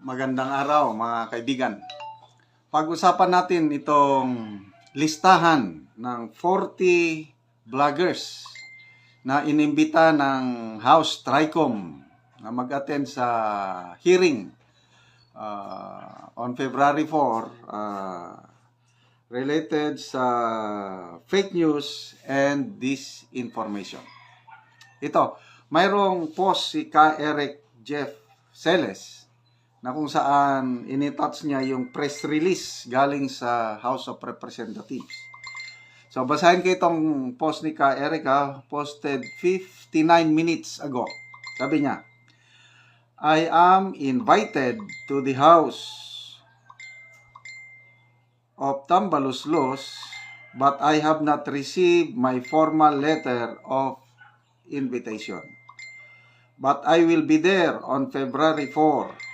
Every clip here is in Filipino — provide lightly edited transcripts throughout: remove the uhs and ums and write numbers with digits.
Magandang araw mga kaibigan. Pag-usapan natin itong listahan ng 40 vloggers na inimbita ng House TRICOM na mag-attend sa hearing on February 4 related sa fake news and disinformation. Ito, mayroong post si Eric Jeff Celes na kung saan initouch niya yung press release galing sa House of Representatives. So, basahin ko itong post ni Eric, posted 59 minutes ago. Sabi niya, I am invited to the House of Tambaluslos, but I have not received my formal letter of invitation. But I will be there on February 4.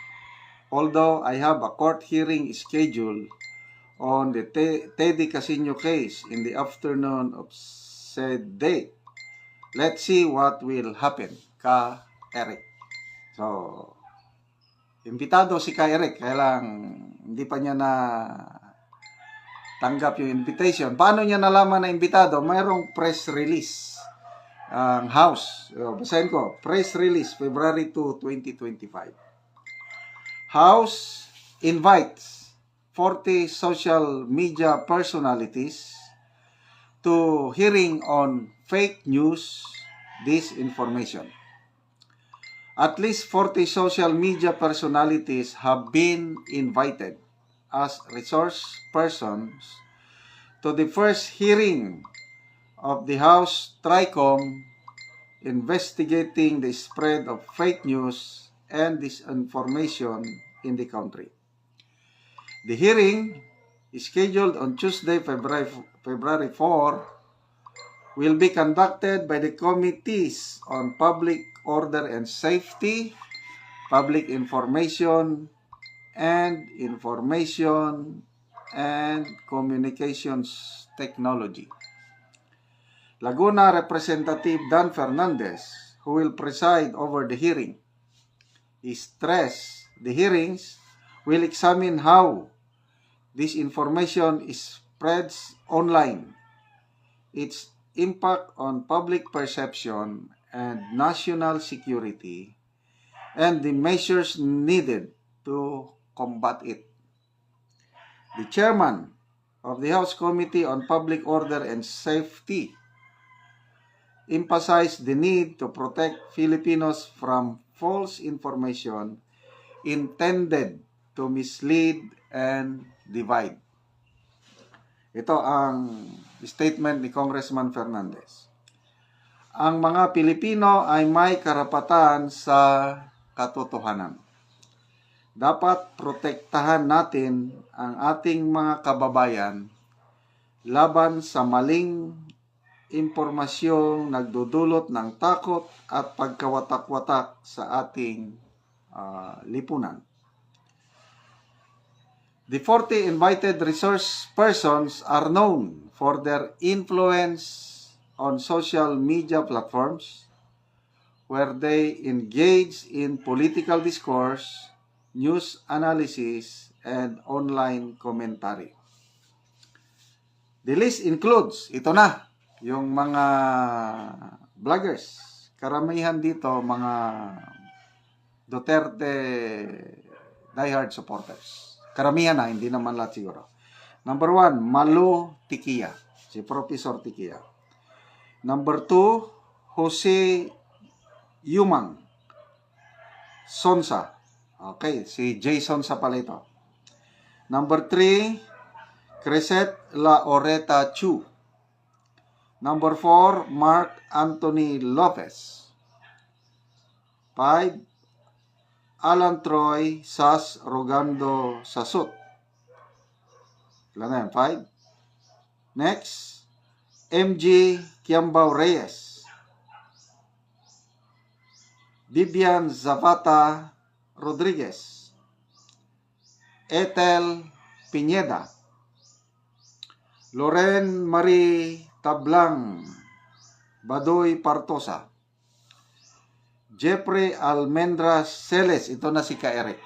Although I have a court hearing scheduled on the Teddy Casino case in the afternoon of said date. Let's see what will happen, Eric. So, imbitado si Eric, kaya lang hindi pa niya na tanggap yung invitation. Paano niya nalaman na imbitado? Mayroong press release ang House. Basahin ko, press release February 2, 2025. House invites 40 social media personalities to hearing on fake news, disinformation. At least 40 social media personalities have been invited as resource persons to the first hearing of the House TRICOM investigating the spread of fake news and disinformation in the country. The hearing, scheduled on Tuesday, February 4, will be conducted by the Committees on Public Order and Safety, Public Information and Communications Technology. Laguna Representative Dan Fernandez, who will preside over the hearing, stressed the hearings will examine how this information spreads online, its impact on public perception and national security, and the measures needed to combat it. The chairman of the House Committee on Public Order and Safety emphasized the need to protect Filipinos from false information intended to mislead and divide. Ito ang statement ni Congressman Fernandez. Ang mga Pilipino ay may karapatan sa katotohanan. Dapat protektahan natin ang ating mga kababayan laban sa maling impormasyong nagdudulot ng takot at pagkawatak-watak sa ating lipunan. The 40 invited resource persons are known for their influence on social media platforms where they engage in political discourse, news analysis, and online commentary. The list includes, ito na, yung mga vloggers. Karamihan dito, mga Duterte diehard supporters. Karamihan na, hindi naman lahat siguro. Number 1, Malu Tikia. Si Professor Tikia. Number 2, Jose Yumang Sonsa. Okay, si Jason sa pala ito. Number 3, Crescet La Oreta Chu. Number 4, Mark Anthony Lopez. 5, Alan Troy Sas Rogando Sasut. Ilan na yan? 5. Next, MG Kiambao Reyes. Vivian Zapata Rodriguez. Ethel Pineda. Loren Marie Tablang Badoy Partosa. Jeffrey Almendras Celes, ito na si Eric.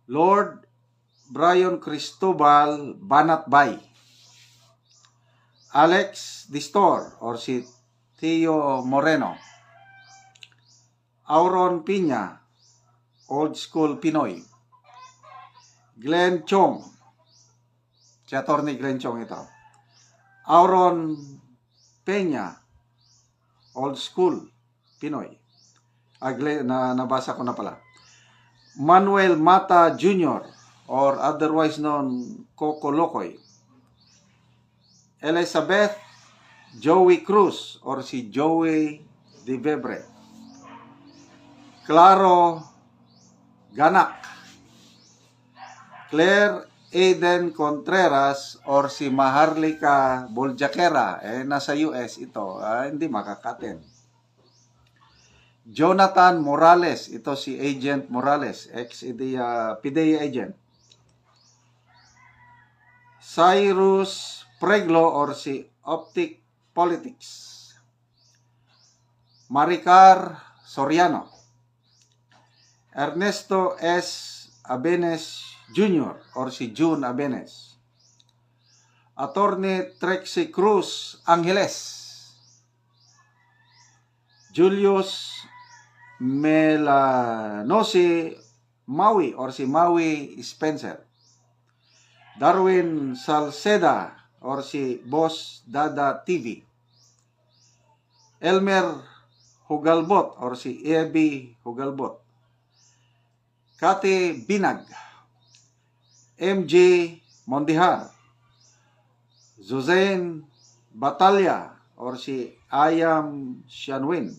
Lord Brian Cristobal Banatbay, Alex Distor or si Theo Moreno, Auron Piña, Old School Pinoy, Glenn Chong, si Atty. Glenn Chong ito, Auron Peña, Old School Pinoy, nabasa ko na pala, Manuel Mata Jr. or otherwise known Coco Locoy, Elizabeth Joey Cruz or si Joey De Vebre, Claro Ganak, Claire Aiden Contreras or si Maharlika Boljaquera, nasa US ito, hindi makakaten. Jonathan Morales, ito si Agent Morales, ex-PDEA agent. Cyrus Preglo or si Optic Politics. Maricar Soriano. Ernesto S. Abenes Jr. or si June Abenes. Attorney Trexie Cruz Angeles. Julius Melanosi Maui or si Maui Spencer. Darwin Salceda or si Boss Dada TV. Elmer Hugalbot or si Ebi Hugalbot. Kati Binag. MJ Mondihar. Zuzain Batalya or si Ayam Shanwin.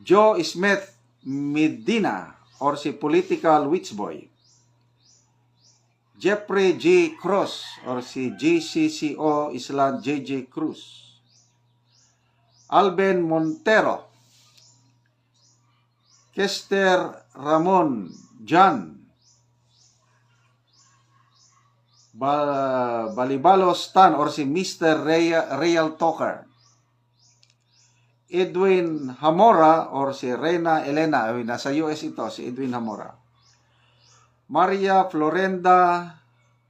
Joe Smith Medina or si Political Witchboy. Jeffrey G. Cruz or si GCCO Island JJ Cruz. Alben Montero. Kester Ramon Jan. Balibalos Tan or si Mr. Real Talker. Edwin Hamora or si Rena Elena, nasa US ito, si Edwin Hamora. Maria Florenda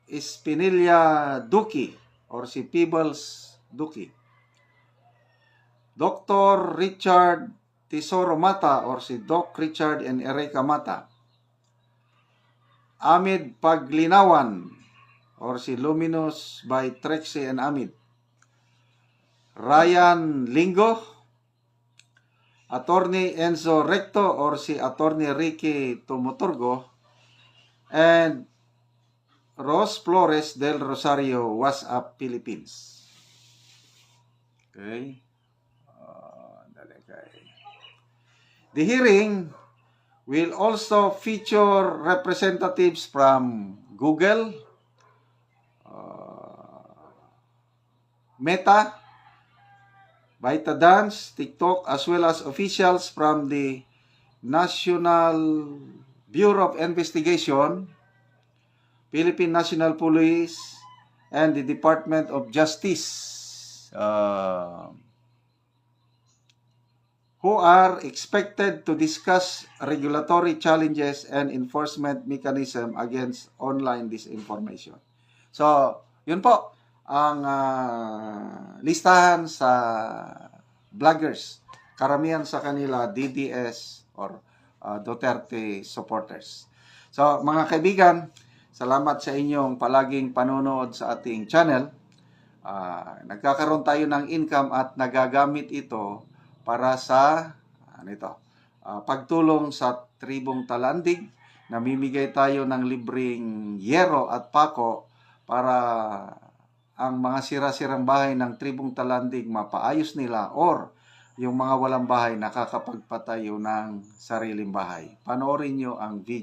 Espinilla Duki or si Peebles Duki. Dr. Richard Tesoro Mata or si Doc Richard and Erika Mata. Amid Paglinawan or si Luminous by Trexie and Amid. Ryan Lingo. Attorney Enzo Recto or si Attorney Ricky Tomoturgo. And Ros Flores del Rosario, What's Up Philippines. Okay. The hearing will also feature representatives from Google, Meta, ByteDance, TikTok, as well as officials from the National Bureau of Investigation, Philippine National Police, and the Department of Justice, who are expected to discuss regulatory challenges and enforcement mechanism against online disinformation. So, yun po ang listahan sa vloggers. Karamihan sa kanila DDS or Duterte supporters. So, mga kaibigan, salamat sa inyong palaging panonood sa ating channel. Nagkakaroon tayo ng income at nagagamit ito para sa pagtulong sa tribong Talandig. Namimigay tayo ng libreng yero at pako para ang mga sira-sirang bahay ng tribong Talandig mapaayos nila or yung mga walang bahay nakakapagpatayo ng sariling bahay. Panoorin nyo ang video.